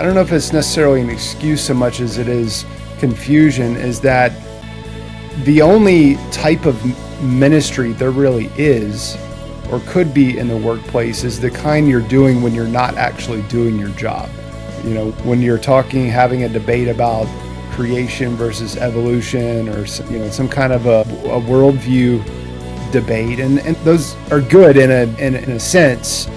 I don't know if it's necessarily an excuse so much as it is confusion, is that the only type of ministry there really is or could be in the workplace is the kind you're doing when you're not actually doing your job. You know, when you're having a debate about creation versus evolution, or some kind of a worldview debate, and those are good in a sense,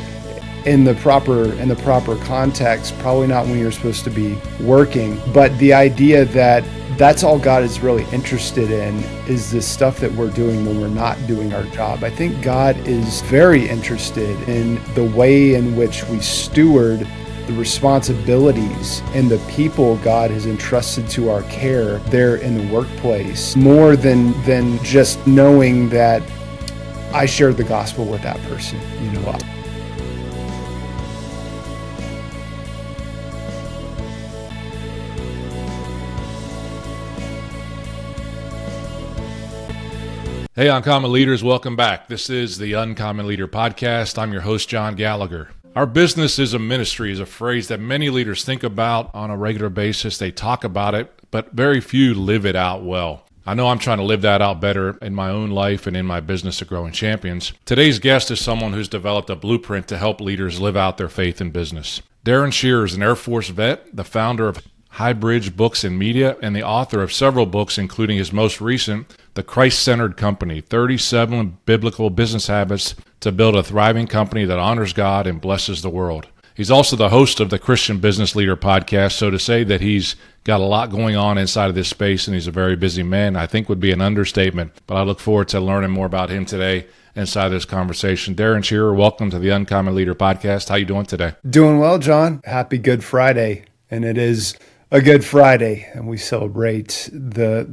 in the proper context. Probably not when you're supposed to be working, but the idea that that's all God is really interested in is the stuff that we're doing when we're not doing our job. I think God is very interested in the way in which we steward the responsibilities and the people God has entrusted to our care there in the workplace, more than just knowing that I shared the gospel with that person. Hey, Uncommon Leaders, welcome back. This is the Uncommon Leader Podcast. I'm your host, John Gallagher. Our business is a ministry is a phrase that many leaders think about on a regular basis. They talk about it, but very few live it out well. I know I'm trying to live that out better in my own life and in my business of Growing Champions. Today's guest is someone who's developed a blueprint to help leaders live out their faith in business. Darren Shearer is an Air Force vet, the founder of High Bridge Books and Media, and the author of several books, including his most recent, The Christ-Centered Company, 37 Biblical Business Habits to Build a Thriving Company That Honors God and Blesses the World. He's also the host of the Christian Business Leader Podcast, so to say that he's got a lot going on inside of this space and he's a very busy man, I think would be an understatement, but I look forward to learning more about him today inside this conversation. Darren Shearer, welcome to the Uncommon Leader Podcast. How you doing today? Doing well, John. Happy Good Friday, and it is a Good Friday, and we celebrate that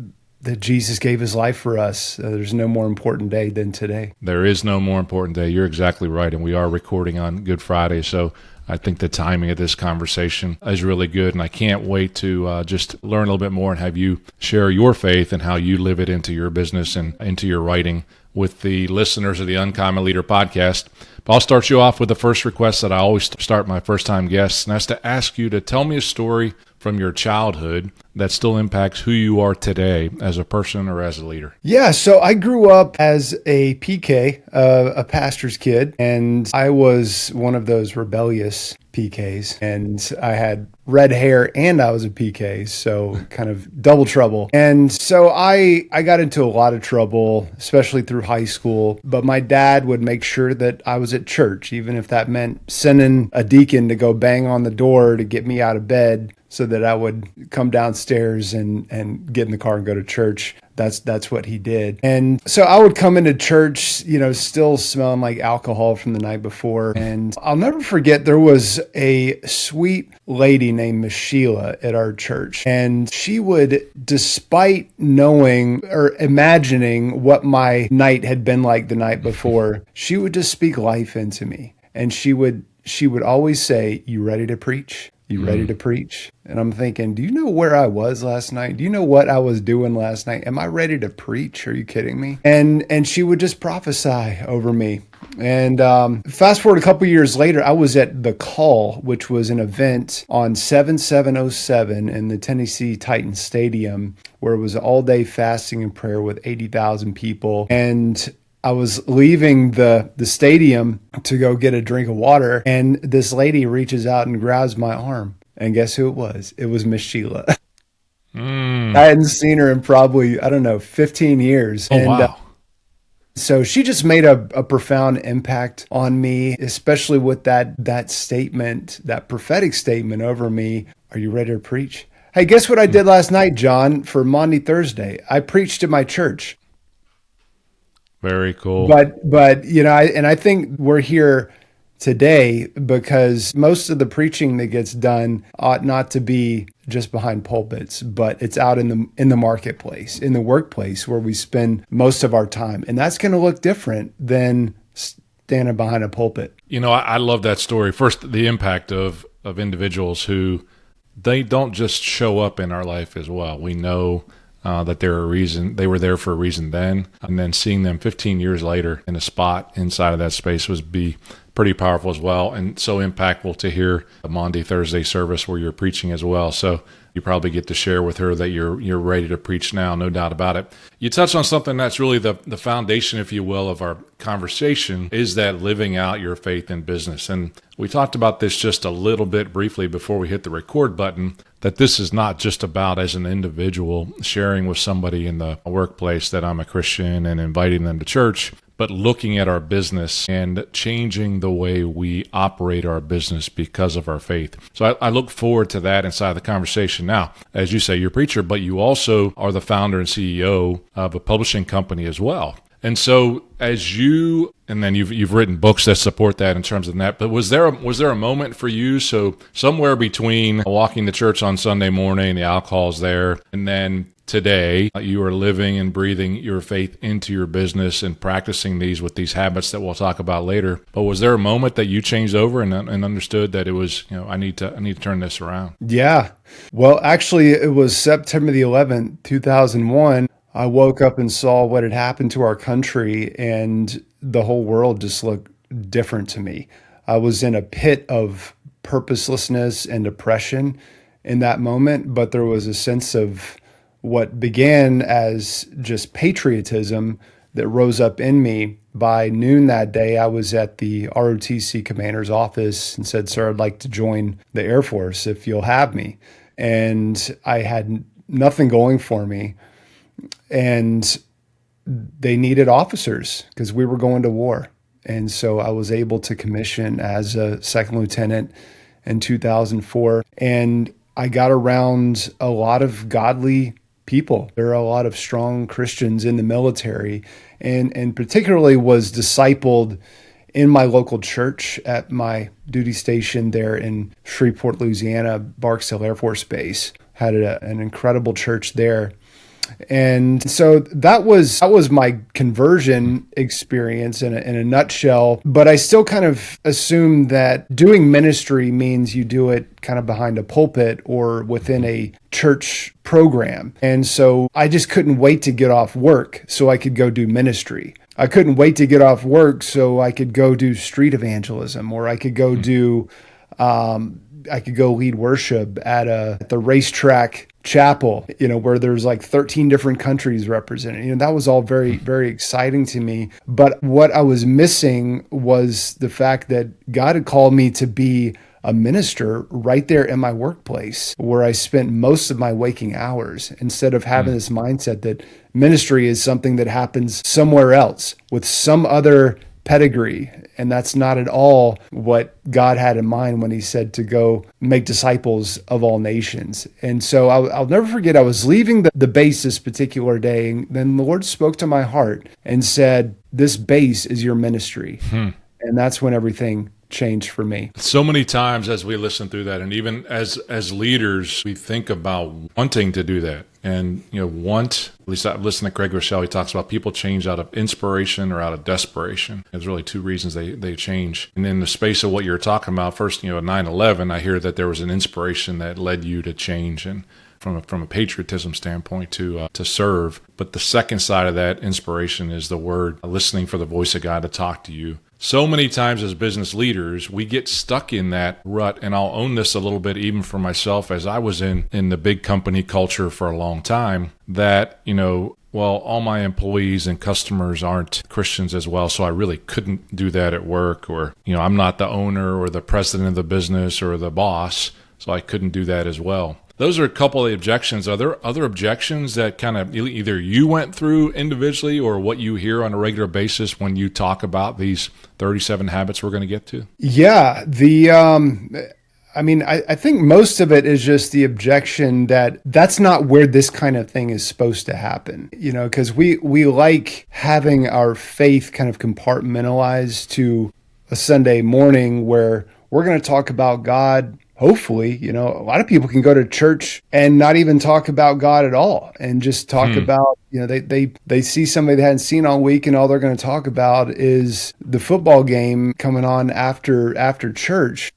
Jesus gave his life for us. There's no more important day than today. There is no more important day. You're exactly right, and we are recording on Good Friday, so I think the timing of this conversation is really good, and I can't wait to just learn a little bit more and have you share your faith and how you live it into your business and into your writing with the listeners of the Uncommon Leader Podcast. But I'll start you off with the first request that I always start my first-time guests, and that's to ask you to tell me a story from your childhood that still impacts who you are today as a person or as a leader. Yeah, so I grew up as a PK, a pastor's kid, and I was one of those rebellious PKs, and I had red hair and I was a PK, so kind of double trouble. And so I got into a lot of trouble, especially through high school, but my dad would make sure that I was at church, even if that meant sending a deacon to go bang on the door to get me out of bed so that I would come downstairs and get in the car and go to church. That's what he did. And so I would come into church, still smelling like alcohol from the night before. And I'll never forget, there was a sweet lady named Miss Sheila at our church. And she would, despite knowing or imagining what my night had been like the night before, she would just speak life into me. And she would always say, "You ready to preach? You ready to preach?" And I'm thinking, do you know where I was last night? Do you know what I was doing last night? Am I ready to preach? Are you kidding me? And she would just prophesy over me. And fast forward a couple years later, I was at The Call, which was an event on 7707 in the Tennessee Titans Stadium, where it was all-day fasting and prayer with 80,000 people. And I was leaving the stadium to go get a drink of water, and this lady reaches out and grabs my arm. And guess who it was? It was Miss Sheila. I hadn't seen her in probably, 15 years. Oh, wow. So she just made a profound impact on me, especially with that statement, that prophetic statement over me. Are you ready to preach? Hey, guess what I did last night, John, for Maundy Thursday? I preached at my church. Very cool. But I think we're here today because most of the preaching that gets done ought not to be just behind pulpits, but it's out in the marketplace, in the workplace, where we spend most of our time. And that's going to look different than standing behind a pulpit. I love that story. First, the impact of individuals who they don't just show up in our life as well. We know that they were there for a reason then, and then seeing them 15 years later in a spot inside of that space would be pretty powerful as well, and so impactful to hear the Monday, Thursday service where you're preaching as well. So you probably get to share with her that you're ready to preach now, no doubt about it. You touched on something that's really the foundation, if you will, of our conversation, is that living out your faith in business. And we talked about this just a little bit briefly before we hit the record button, that this is not just about, as an individual, sharing with somebody in the workplace that I'm a Christian and inviting them to church, but looking at our business and changing the way we operate our business because of our faith. So I look forward to that inside the conversation. Now, as you say, you're a preacher, but you also are the founder and CEO of a publishing company as well. And so and then you've written books that support that in terms of that, but was there a moment for you? So somewhere between walking to church on Sunday morning, the alcohol's there, and then today you are living and breathing your faith into your business and practicing these with these habits that we'll talk about later. But was there a moment that you changed over and understood that it was, I need to turn this around? Yeah. Well, actually, it was September the 11th, 2001. I woke up and saw what had happened to our country, and the whole world just looked different to me. I was in a pit of purposelessness and depression in that moment, but there was a sense of what began as just patriotism that rose up in me. By noon that day, I was at the ROTC commander's office and said, "Sir, I'd like to join the Air Force if you'll have me." And I had nothing going for me. And they needed officers because we were going to war. And so I was able to commission as a second lieutenant in 2004. And I got around a lot of godly people. There are a lot of strong Christians in the military, and particularly was discipled in my local church at my duty station there in Shreveport, Louisiana, Barksdale Air Force Base. Had an incredible church there. And so that was my conversion experience in a nutshell. But I still kind of assumed that doing ministry means you do it kind of behind a pulpit or within a church program. And so I just couldn't wait to get off work so I could go do ministry. I couldn't wait to get off work so I could go do street evangelism, or I could go do I could go lead worship at the racetrack chapel, where there's like 13 different countries represented. That was all very, very exciting to me. But what I was missing was the fact that God had called me to be a minister right there in my workplace, where I spent most of my waking hours, instead of having this mindset that ministry is something that happens somewhere else with some other pedigree. And that's not at all what God had in mind when he said to go make disciples of all nations. And so I'll never forget, I was leaving the base this particular day, and then the Lord spoke to my heart and said, "This base is your ministry." And that's when everything changed for me. So many times as we listen through that, and even as leaders, we think about wanting to do that. And, at least I listen to Craig Rochelle, he talks about people change out of inspiration or out of desperation. There's really two reasons they change. And in the space of what you're talking about, first, at 9/11, I hear that there was an inspiration that led you to change, and from a patriotism standpoint to serve. But the second side of that inspiration is the word, listening for the voice of God to talk to you. So many times as business leaders, we get stuck in that rut, and I'll own this a little bit even for myself, as I was in the big company culture for a long time, that, all my employees and customers aren't Christians as well, so I really couldn't do that at work, or, I'm not the owner or the president of the business or the boss, so I couldn't do that as well. Those are a couple of the objections. Are there other objections that kind of either you went through individually or what you hear on a regular basis when you talk about these 37 habits we're going to get to? Yeah, I think most of it is just the objection that that's not where this kind of thing is supposed to happen, because we like having our faith kind of compartmentalized to a Sunday morning where we're going to talk about God. Hopefully, a lot of people can go to church and not even talk about God at all, and just talk about, they see somebody they hadn't seen all week, and all they're going to talk about is the football game coming on after church.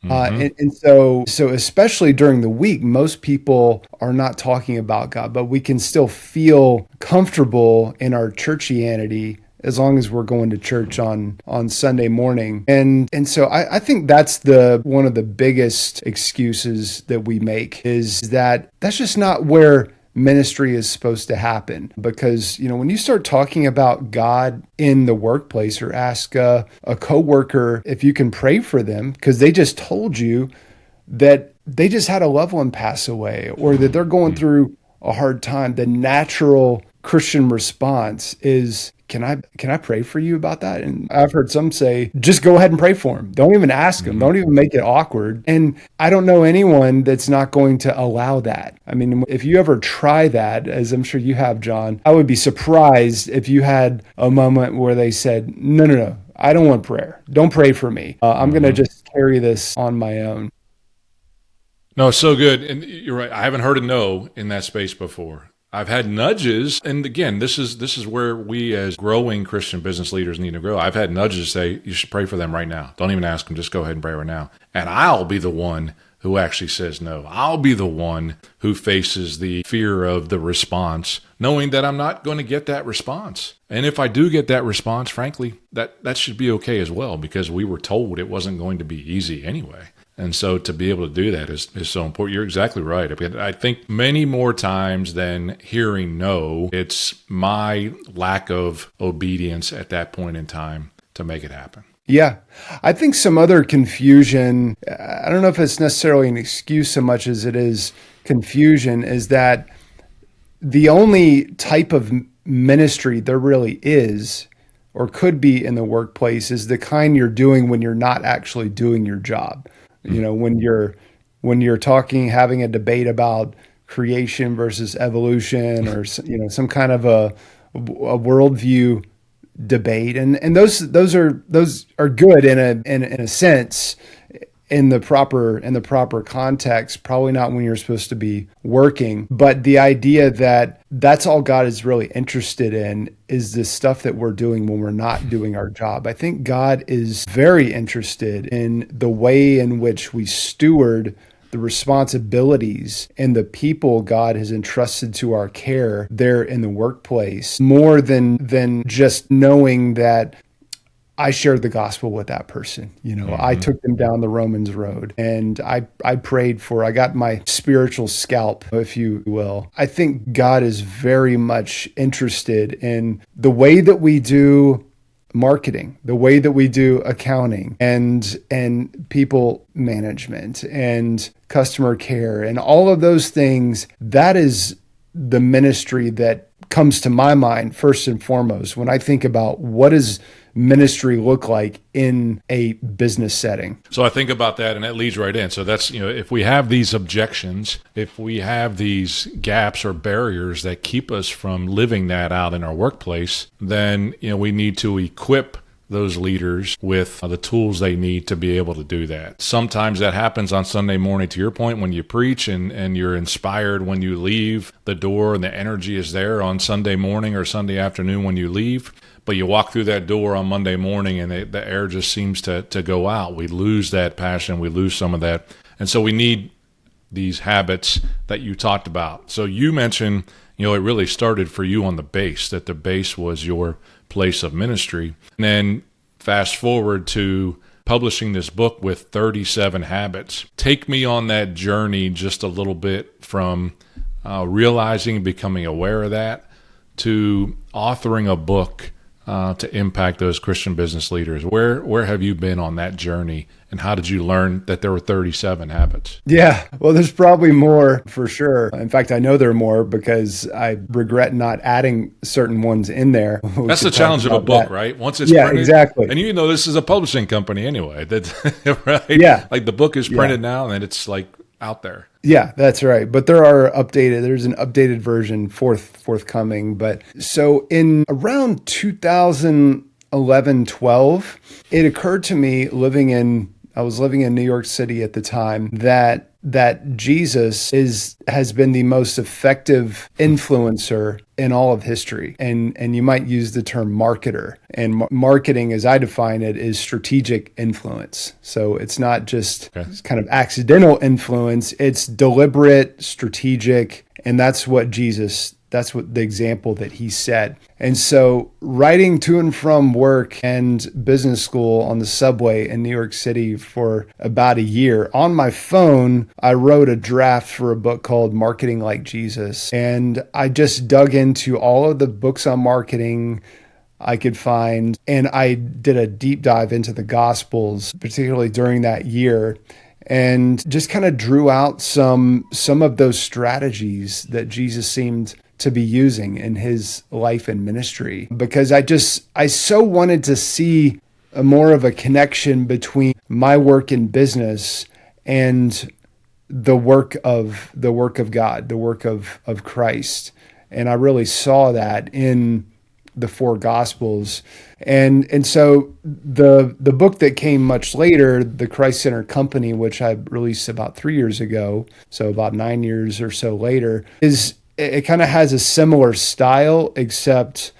And so especially during the week, most people are not talking about God, but we can still feel comfortable in our churchianity as long as we're going to church on Sunday morning. And so I think that's one of the biggest excuses that we make, is that that's just not where ministry is supposed to happen. Because, when you start talking about God in the workplace, or ask a coworker if you can pray for them because they just told you that they just had a loved one pass away, or that they're going through a hard time, the natural Christian response is, can I pray for you about that? And I've heard some say, just go ahead and pray for them. Don't even ask them. Don't even make it awkward. And I don't know anyone that's not going to allow that. I mean, if you ever try that, as I'm sure you have, John, I would be surprised if you had a moment where they said, no, I don't want prayer. Don't pray for me. I'm going to just carry this on my own. No, it's so good. And you're right. I haven't heard a no in that space before. I've had nudges. And again, this is where we as growing Christian business leaders need to grow. I've had nudges say, you should pray for them right now. Don't even ask them. Just go ahead and pray right now. And I'll be the one who actually says no. I'll be the one who faces the fear of the response, knowing that I'm not going to get that response. And if I do get that response, frankly, that should be okay as well, because we were told it wasn't going to be easy anyway. And so to be able to do that is so important. You're exactly right. I think many more times than hearing no, it's my lack of obedience at that point in time to make it happen. Yeah. I think some other confusion, I don't know if it's necessarily an excuse so much as it is confusion, is that the only type of ministry there really is or could be in the workplace is the kind you're doing when you're not actually doing your job. When you're talking, having a debate about creation versus evolution, or some kind of a worldview debate, and those are good in a sense, in the proper context. Probably not when you're supposed to be working, but the idea that that's all God is really interested in is the stuff that we're doing when we're not doing our job. I think God is very interested in the way in which we steward the responsibilities and the people God has entrusted to our care there in the workplace, more than just knowing that I shared the gospel with that person. I took them down the Romans road, and I got my spiritual scalp, if you will. I think God is very much interested in the way that we do marketing, the way that we do accounting and people management and customer care and all of those things. That is the ministry that comes to my mind first and foremost when I think about what does ministry look like in a business setting. So I think about that, and that leads right in. So that's, if we have these objections, if we have these gaps or barriers that keep us from living that out in our workplace, then, we need to equip those leaders with the tools they need to be able to do that. Sometimes that happens on Sunday morning, to your point, when you preach and you're inspired when you leave the door, and the energy is there on Sunday morning or Sunday afternoon when you leave. But you walk through that door on Monday morning and the air just seems to go out. We lose that passion. We lose some of that. And so we need these habits that you talked about. So you mentioned, it really started for you on the base, that the base was your place of ministry. And then fast forward to publishing this book with 37 habits. Take me on that journey just a little bit from realizing, becoming aware of that, to authoring a book to impact those Christian business leaders. Where have you been on that journey, and how did you learn that there were 37 habits? Yeah, well, there's probably more for sure. In fact, I know there are more because I regret not adding certain ones in there. That's the challenge of a book, right? Once it's printed, exactly. And this is a publishing company anyway, right? Yeah, like the book is printed now, and it's like out there. Yeah, that's right. But there's an updated version forthcoming. But so in around 2011, 12, it occurred to me I was living in New York City at the time, that Jesus has been the most effective influencer in all of history. And you might use the term marketer. And marketing, as I define it, is strategic influence. So it's not just kind of accidental influence, it's deliberate, strategic, and that's what Jesus that's what the example that he set. And so riding to and from work and business school on the subway in New York City for about a year, on my phone, I wrote a draft for a book called Marketing Like Jesus. And I just dug into all of the books on marketing I could find. And I did a deep dive into the Gospels, particularly during that year, and just kind of drew out some of those strategies that Jesus seemed to be using in his life and ministry, because I so wanted to see a more of a connection between my work in business and the work of God, the work of Christ. And I really saw that in the four Gospels. And so the book that came much later, The Christ-Centered Company, which I released about 3 years ago, so about 9 years or so later, it kind of has a similar style, except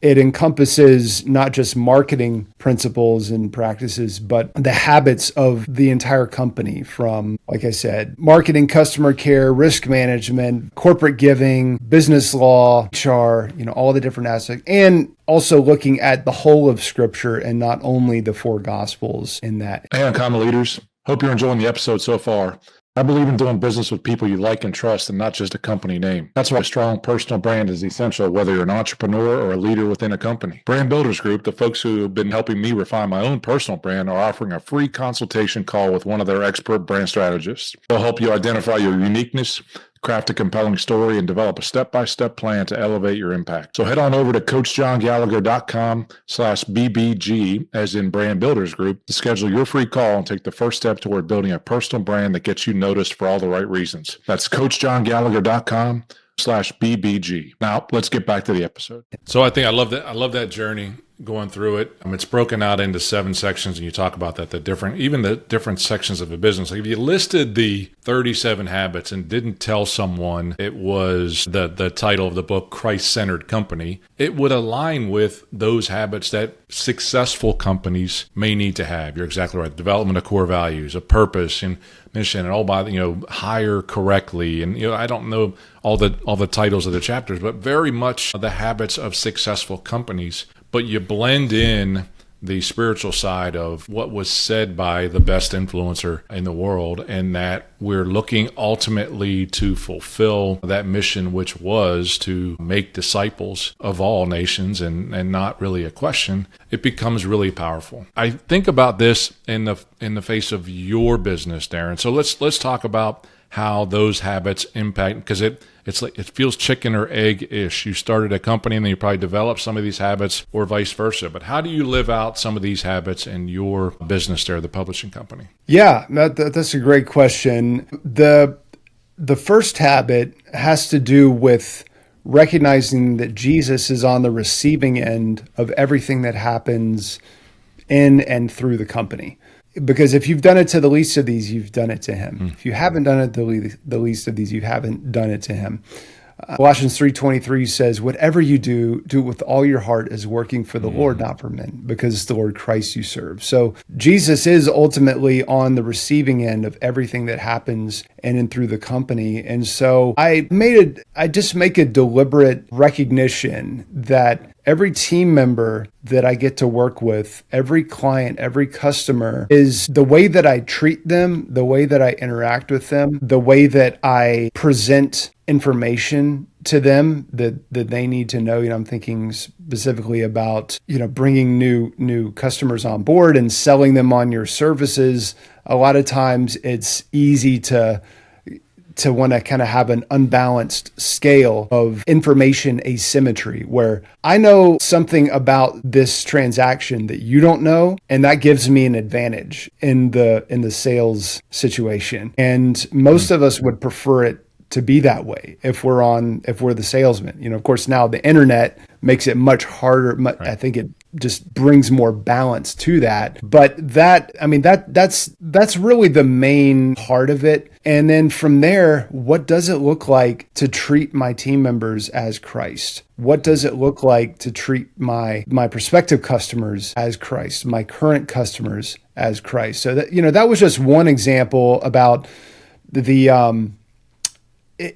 it encompasses not just marketing principles and practices, but the habits of the entire company, from, like I said, marketing, customer care, risk management, corporate giving, business law, HR, all the different aspects, and also looking at the whole of Scripture and not only the four Gospels in that. Hey, Uncommon Leaders. Hope you're enjoying the episode so far. I believe in doing business with people you like and trust, and not just a company name. That's why a strong personal brand is essential, whether you're an entrepreneur or a leader within a company. Brand Builders Group, the folks who have been helping me refine my own personal brand, are offering a free consultation call with one of their expert brand strategists. They'll help you identify your uniqueness, craft a compelling story, and develop a step-by-step plan to elevate your impact. So head on over to coachjohngallagher.com/BBG, as in Brand Builders Group, to schedule your free call and take the first step toward building a personal brand that gets you noticed for all the right reasons. That's coachjohngallagher.com/BBG. Now, let's get back to the episode. So I love that journey, going through it. It's broken out into 7 sections, and you talk about that, the different sections of a business. Like, if you listed the 37 habits and didn't tell someone it was the title of the book, Christ-Centered Company, it would align with those habits that successful companies may need to have. You're exactly right. Development of core values, a purpose and mission, and all by, hire correctly. And, I don't know all the titles of the chapters, but very much the habits of successful companies. But you blend in the spiritual side of what was said by the best influencer in the world, and that we're looking ultimately to fulfill that mission, which was to make disciples of all nations, and not really a question. It becomes really powerful. I think about this in the face of your business, Darren. So let's talk about how those habits impact, because it feels chicken or egg-ish. You started a company and then you probably developed some of these habits, or vice versa. But how do you live out some of these habits in your business there, the publishing company? Yeah, that's a great question. The first habit has to do with recognizing that Jesus is on the receiving end of everything that happens in and through the company. Because if you've done it to the least of these, you've done it to him. If you haven't done it to the least of these, you haven't done it to him. Colossians 3:23 says, whatever you do, do it with all your heart as working for the Lord, not for men, because it's the Lord Christ you serve. So Jesus is ultimately on the receiving end of everything that happens in and through the company. And so I just make a deliberate recognition that every team member that I get to work with, every client, every customer, is the way that I treat them, the way that I interact with them, the way that I present information to them that they need to know. I'm thinking specifically about, bringing new customers on board and selling them on your services. A lot of times it's easy to want to kind of have an unbalanced scale of information asymmetry, where I know something about this transaction that you don't know, and that gives me an advantage in the sales situation. And most of us would prefer it to be that way if we're the salesman. Of course, now the internet makes it much harder. Right. I think it just brings more balance to that. But that's really the main part of it. And then from there, what does it look like to treat my team members as Christ? What does it look like to treat my prospective customers as Christ, my current customers as Christ? So that was just one example about the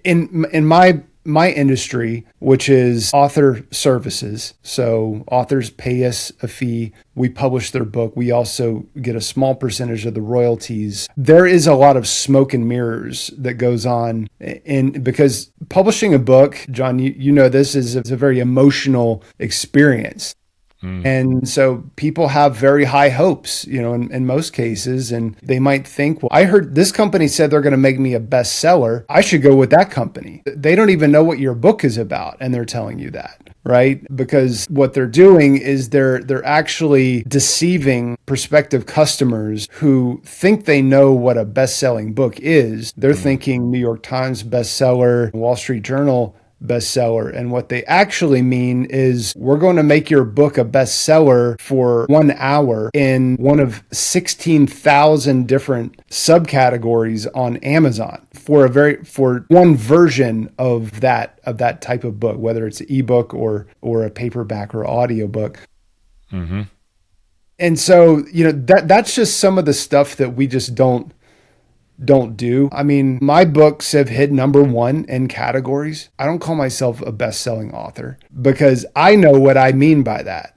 in my my industry, which is author services. So authors pay us a fee. We publish their book. We also get a small percentage of the royalties. There is a lot of smoke and mirrors that goes on because publishing a book, John, you know this is a very emotional experience. And so people have very high hopes, in most cases, and they might think, well, I heard this company said they're going to make me a bestseller. I should go with that company. They don't even know what your book is about, and they're telling you that, right? Because what they're doing is they're actually deceiving prospective customers who think they know what a best-selling book is. They're thinking New York Times bestseller, Wall Street Journal bestseller. And what they actually mean is we're going to make your book a bestseller for 1 hour in one of 16,000 different subcategories on Amazon for one version of that type of book, whether it's an ebook or a paperback or audiobook. Mm-hmm. And so, that's just some of the stuff that we just don't do. I mean, my books have hit number 1 in categories. I don't call myself a best-selling author because I know what I mean by that.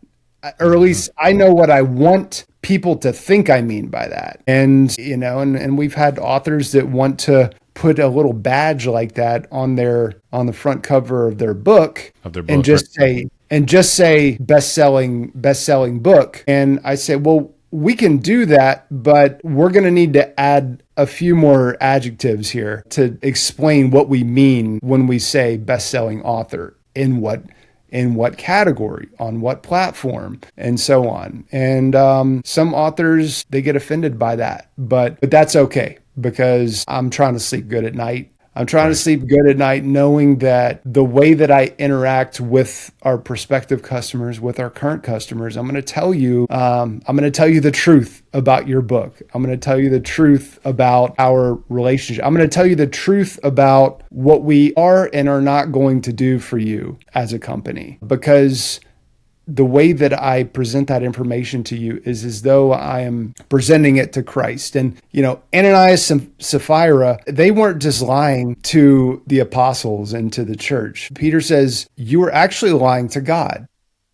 Or at least I know what I want people to think I mean by that. And, and we've had authors that want to put a little badge like that on the front cover of their book, and just say best-selling book. And I say, well, we can do that, but we're going to need to add a few more adjectives here to explain what we mean when we say best-selling author, in what category, on what platform, and so on. And some authors, they get offended by that, but that's okay because I'm trying to sleep good at night. I'm trying to sleep good at night knowing that the way that I interact with our prospective customers, with our current customers, I'm going to tell you the truth about your book. I'm going to tell you the truth about our relationship. I'm going to tell you the truth about what we are and are not going to do for you as a company, because the way that I present that information to you is as though I am presenting it to Christ. And, Ananias and Sapphira, they weren't just lying to the apostles and to the church. Peter says, you were actually lying to God,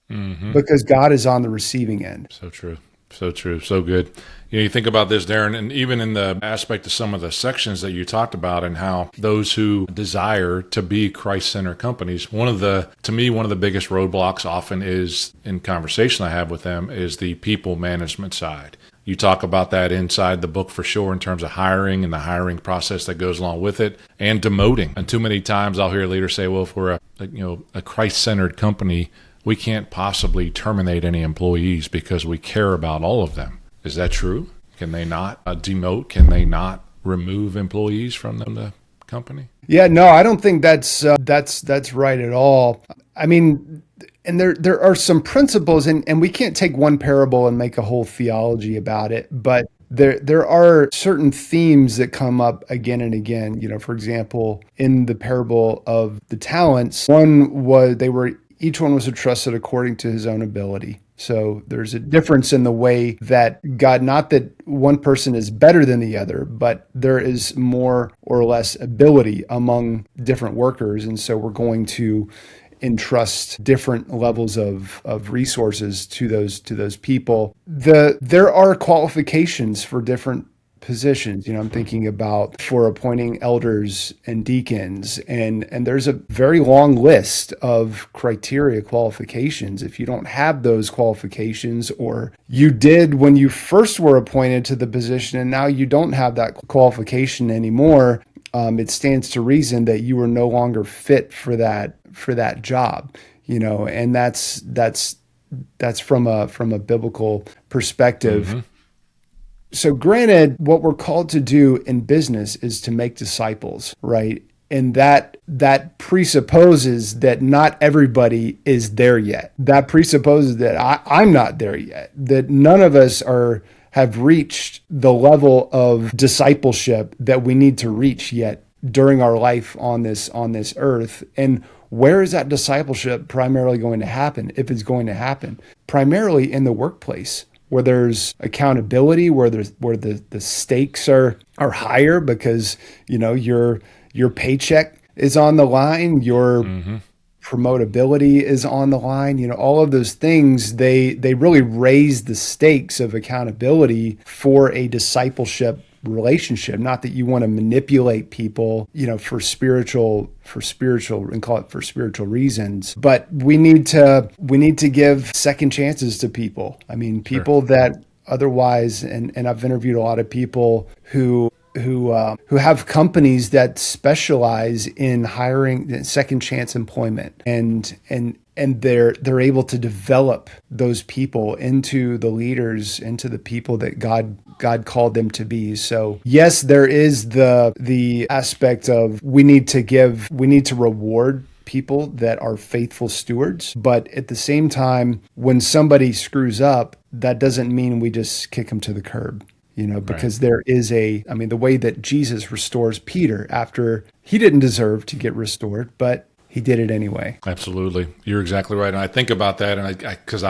because God is on the receiving end. So true. So true. So good. You think about this, Darren, and even in the aspect of some of the sections that you talked about and how those who desire to be Christ-centered companies, one of the biggest roadblocks often is in conversation I have with them is the people management side. You talk about that inside the book for sure in terms of hiring and the hiring process that goes along with it, and demoting. And too many times I'll hear leaders say, well, if we're a Christ-centered company, we can't possibly terminate any employees because we care about all of them. Is that true? Can they not demote? Can they not remove employees from the company? Yeah, no, I don't think that's right at all. I mean, and there are some principles, and we can't take one parable and make a whole theology about it, but there are certain themes that come up again and again. For example, in the parable of the talents, each one was entrusted according to his own ability. So there's a difference in the way that God, not that one person is better than the other, but there is more or less ability among different workers. And so we're going to entrust different levels of resources to those people. There are qualifications for different positions. I'm thinking about for appointing elders and deacons, and there's a very long list of criteria, qualifications. If you don't have those qualifications, or you did when you first were appointed to the position and now you don't have that qualification anymore, it stands to reason that you are no longer fit for that job. And that's from a biblical perspective. Mm-hmm. So granted, what we're called to do in business is to make disciples, right? And that presupposes that not everybody is there yet. That presupposes that I'm not there yet, that none of us have reached the level of discipleship that we need to reach yet during our life on this earth. And where is that discipleship primarily going to happen, if it's going to happen? Primarily in the workplace, where there's accountability, where the stakes are higher because your paycheck is on the line, your promotability is on the line. All of those things, they really raise the stakes of accountability for a discipleship relationship. Not that you want to manipulate people, for spiritual and call it for spiritual reasons, but we need to give second chances to people. I mean, people that otherwise, and I've interviewed a lot of people who have companies that specialize in hiring second chance employment, and they're able to develop those people into the leaders, into the people that God called them to be. So yes, there is the aspect of we need to reward people that are faithful stewards. But at the same time, when somebody screws up, that doesn't mean we just kick them to the curb. Because there is the way that Jesus restores Peter after he didn't deserve to get restored, but he did it anyway. Absolutely. You're exactly right. And I think about that, and because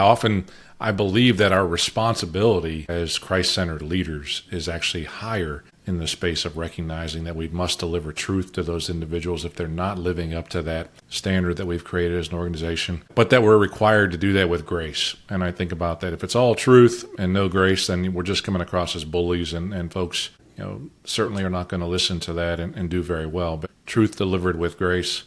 I believe that our responsibility as Christ-centered leaders is actually higher in the space of recognizing that we must deliver truth to those individuals if they're not living up to that standard that we've created as an organization, but that we're required to do that with grace. And I think about that. If it's all truth and no grace, then we're just coming across as bullies, and folks, certainly are not going to listen to that and do very well. But truth delivered with grace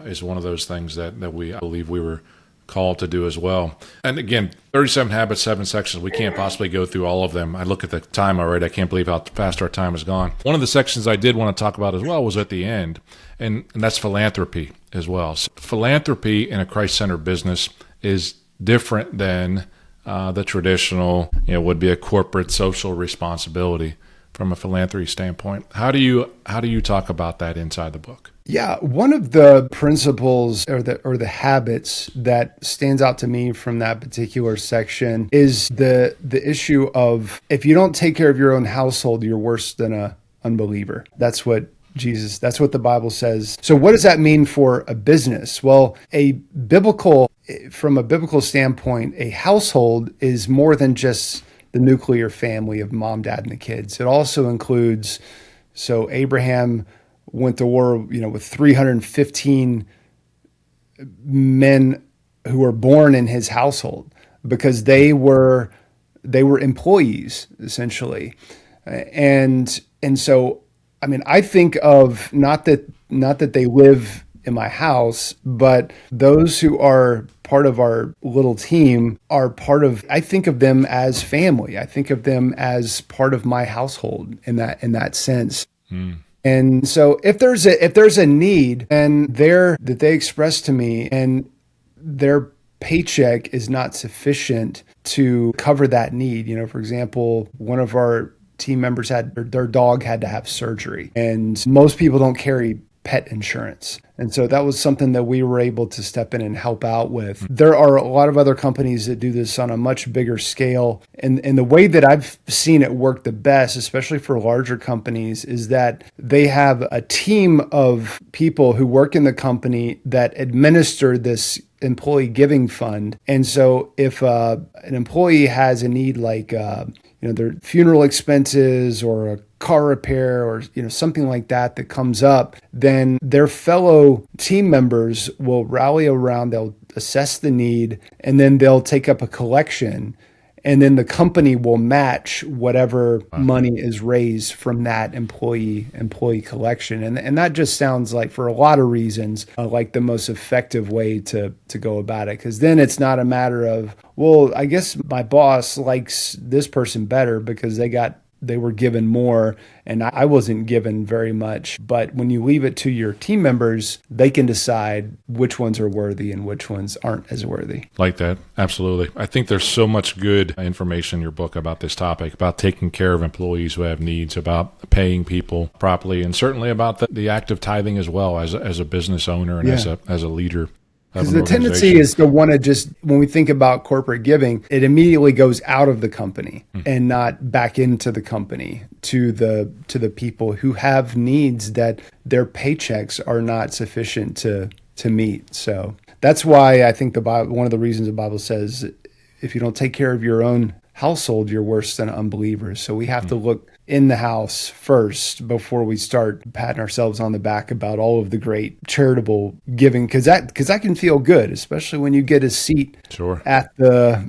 is one of those things that I believe we were called to do as well. And again, 37 habits, 7 sections. We can't possibly go through all of them. I look at the time already. I can't believe how fast our time has gone. One of the sections I did want to talk about as well was at the end, and that's philanthropy as well. So philanthropy in a Christ-centered business is different than the traditional, would be a corporate social responsibility from a philanthropy standpoint. How do you talk about that inside the book? Yeah, one of the principles or the habits that stands out to me from that particular section is the issue of, if you don't take care of your own household, you're worse than an unbeliever. That's what the Bible says. So what does that mean for a business? Well, from a biblical standpoint, a household is more than just the nuclear family of mom, dad, and the kids. It also includes, so Abraham went to war, with 315 men who were born in his household because they were employees essentially. And so, I think of not that they live in my house, but those who are part of our little team are I think of them as family. I think of them as part of my household in that sense. And so if there's a need and that they express to me, and their paycheck is not sufficient to cover that need, for example, one of our team members their dog had to have surgery, and most people don't carry pet insurance. And so that was something that we were able to step in and help out with. There are a lot of other companies that do this on a much bigger scale. And the way that I've seen it work the best, especially for larger companies, is that they have a team of people who work in the company that administer this employee giving fund. And so if an employee has a need like their funeral expenses or a car repair or something like that comes up, then their fellow team members will rally around, they'll assess the need, and then they'll take up a collection, and then the company will match whatever money is raised from that employee collection. And that just sounds like, for a lot of reasons, like the most effective way to go about it. Because then it's not a matter of, well, I guess my boss likes this person better because they were given more and I wasn't given very much. But when you leave it to your team members, they can decide which ones are worthy and which ones aren't as worthy. Like that. Absolutely. I think there's so much good information in your book about this topic, about taking care of employees who have needs, about paying people properly, and certainly about the act of tithing as well as a business owner and as a leader. Because the tendency is to want to just, when we think about corporate giving, it immediately goes out of the company and not back into the company to the people who have needs that their paychecks are not sufficient to meet. So that's why I think one of the reasons the Bible says, if you don't take care of your own household, you're worse than unbelievers. So we have to look in the house first before we start patting ourselves on the back about all of the great charitable giving, because that can feel good, especially when you get a seat Sure. at the,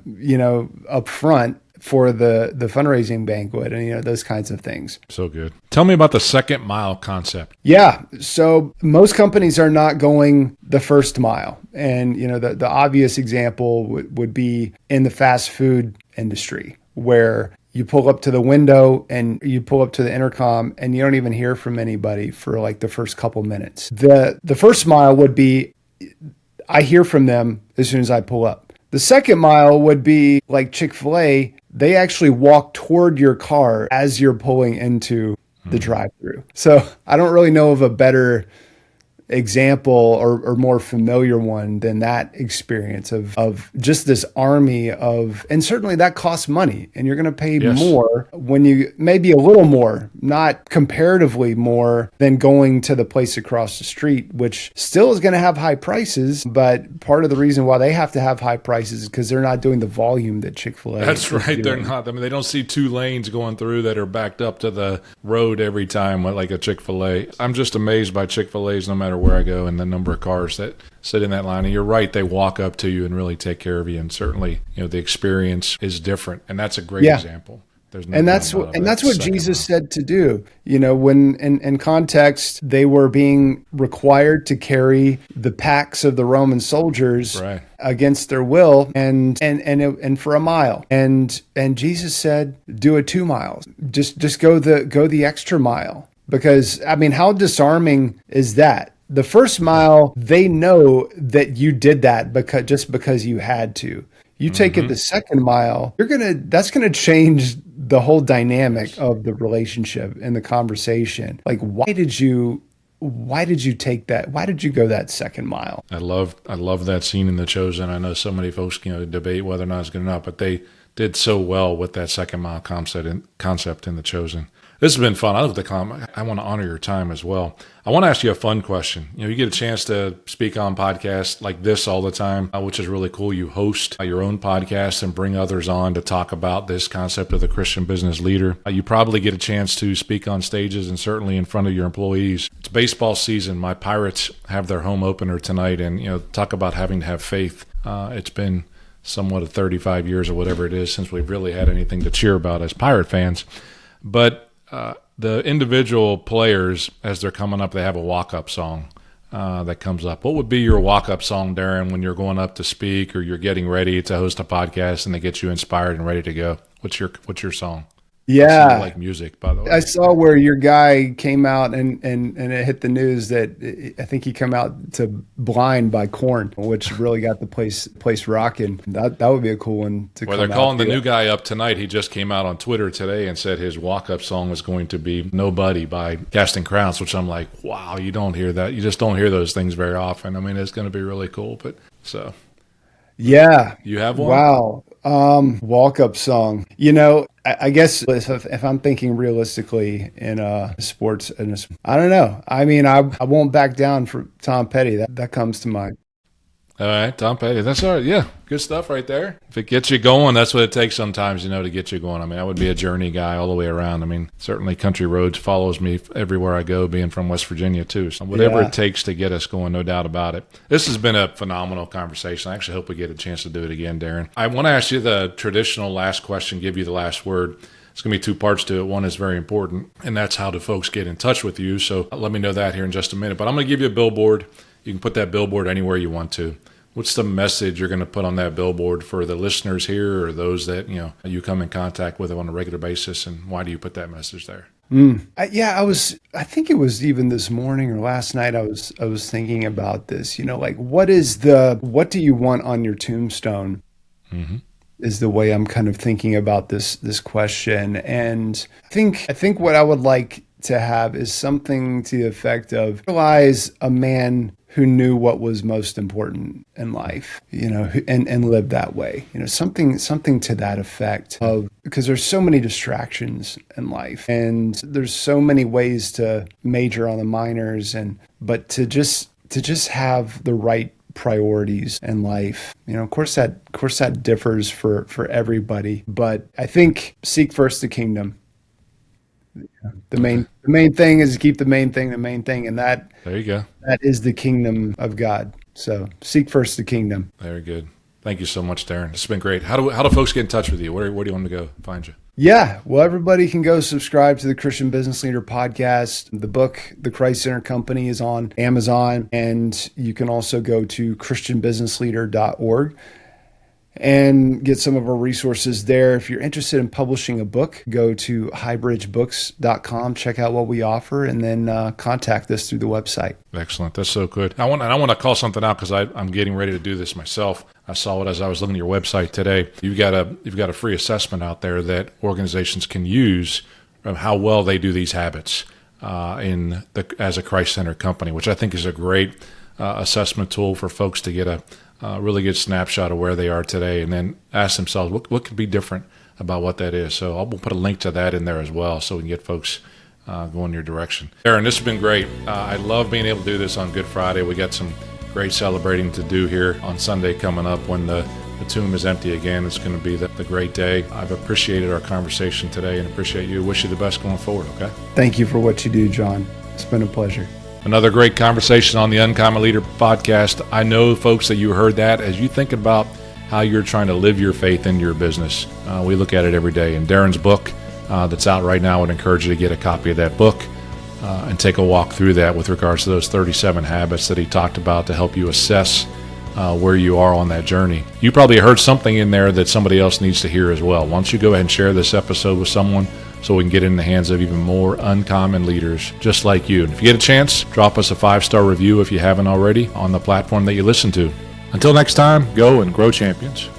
up front for the fundraising banquet and, those kinds of things. So good. Tell me about the second mile concept. Yeah. So most companies are not going the first mile. And, the obvious example would be in the fast food industry, where you pull up to the window and you pull up to the intercom and you don't even hear from anybody for like the first couple minutes. The first mile would be, I hear from them as soon as I pull up. The second mile would be like Chick-fil-A. They actually walk toward your car as you're pulling into the drive-thru. So I don't really know of a better example or more familiar one than that experience of just this army of, and certainly that costs money, and you're going to pay more when you, maybe a little more, not comparatively more than going to the place across the street, which still is going to have high prices. But part of the reason why they have to have high prices is because they're not doing the volume that Chick-fil-A That's right. doing. They're not. I mean, they don't see two lanes going through that are backed up to the road every time like a Chick-fil-A. I'm just amazed by Chick-fil-A's no matter where I go and the number of cars that sit in that line. And you're right, they walk up to you and really take care of you. And certainly, the experience is different. And that's a great example. There's no that's what Jesus said to do. When in context, they were being required to carry the packs of the Roman soldiers against their will and for a mile. And Jesus said, do it 2 miles. Just go the extra mile. Because I mean, how disarming is that? The first mile, they know that you did that because you had to. You take it the second mile, that's gonna change the whole dynamic of the relationship and the conversation. Like, why did you take that? Why did you go that second mile? I love that scene in The Chosen. I know so many folks debate whether or not it's good or not, but they did so well with that second mile concept in The Chosen. This has been fun. I love the comment. I want to honor your time as well. I want to ask you a fun question. You get a chance to speak on podcasts like this all the time, which is really cool. You host your own podcast and bring others on to talk about this concept of the Christian business leader. You probably get a chance to speak on stages and certainly in front of your employees. It's baseball season. My Pirates have their home opener tonight, and talk about having to have faith. It's been somewhat of 35 years or whatever it is since we've really had anything to cheer about as Pirate fans. But the individual players, as they're coming up, they have a walk-up song that comes up. What would be your walk-up song, Darren, when you're going up to speak or you're getting ready to host a podcast and they get you inspired and ready to go? What's your song? Yeah. I like music, by the way. I saw where your guy came out and it hit the news that I think he came out to Blind by Korn, which really got the place rocking. That would be a cool one to come out. Well, they're calling the new guy up tonight. He just came out on Twitter today and said his walk-up song was going to be Nobody by Casting Crowns, which I'm like, wow, you don't hear that. You just don't hear those things very often. I mean, it's going to be really cool. But so. Yeah. You have one? Wow. Walk-up song. I guess if I'm thinking realistically in sports, I don't know. I mean, I won't back down for Tom Petty. That comes to mind. All right, Tom Petty. That's all right. Yeah, good stuff right there. If it gets you going, that's what it takes sometimes, to get you going. I mean, I would be a journey guy all the way around. I mean, certainly Country Roads follows me everywhere I go, being from West Virginia too. So whatever it takes to get us going, no doubt about it. This has been a phenomenal conversation. I actually hope we get a chance to do it again, Darren. I want to ask you the traditional last question, give you the last word. It's going to be 2 parts to it. One is very important, and that's how do folks get in touch with you. So let me know that here in just a minute. But I'm going to give you a billboard. You can put that billboard anywhere you want to. What's the message you're going to put on that billboard for the listeners here or those that, you come in contact with on a regular basis, and why do you put that message there? I think it was even this morning or last night I was thinking about this, like what do you want on your tombstone? Mm-hmm. Is the way I'm kind of thinking about this question. And I think what I would like to have is something to the effect of realize a man who knew what was most important in life, and lived that way, something to that effect of, because there's so many distractions in life and there's so many ways to major on the minors but to just have the right priorities in life. Of course that differs for everybody, but I think seek first the kingdom. The main thing is to keep the main thing the main thing, and that There you go. that is the kingdom of God. So seek first the kingdom. Very good. Thank you so much, Darren. It's been great. How do folks get in touch with you? Where do you want them to go find you? Yeah, well, everybody can go subscribe to the Christian Business Leader podcast. The book, The Christ Center Company, is on Amazon, and you can also go to christianbusinessleader.org and get some of our resources there. If you're interested in publishing a book, go to highbridgebooks.com, check out what we offer, and then contact us through the website. Excellent. That's so good. I want to call something out because I'm getting ready to do this myself. I saw it as I was looking at your website today. You've got a free assessment out there that organizations can use of how well they do these habits as a Christ Center company, which I think is a great assessment tool for folks to get a really good snapshot of where they are today, and then ask themselves what could be different about what that is. So we'll put a link to that in there as well, so we can get folks going your direction. Darren, this has been great. I love being able to do this on Good Friday. We got some great celebrating to do here on Sunday coming up when the tomb is empty again. It's going to be the great day. I've appreciated our conversation today and appreciate you. Wish you the best going forward, okay? Thank you for what you do, John. It's been a pleasure. Another great conversation on the Uncommon Leader podcast. I know, folks, that you heard that as you think about how you're trying to live your faith in your business. We look at it every day. In Darren's book that's out right now, I would encourage you to get a copy of that book and take a walk through that with regards to those 37 habits that he talked about to help you assess where you are on that journey. You probably heard something in there that somebody else needs to hear as well. Why don't you go ahead and share this episode with someone so we can get it in the hands of even more uncommon leaders just like you. And if you get a chance, drop us a 5-star review if you haven't already on the platform that you listen to. Until next time, go and grow champions.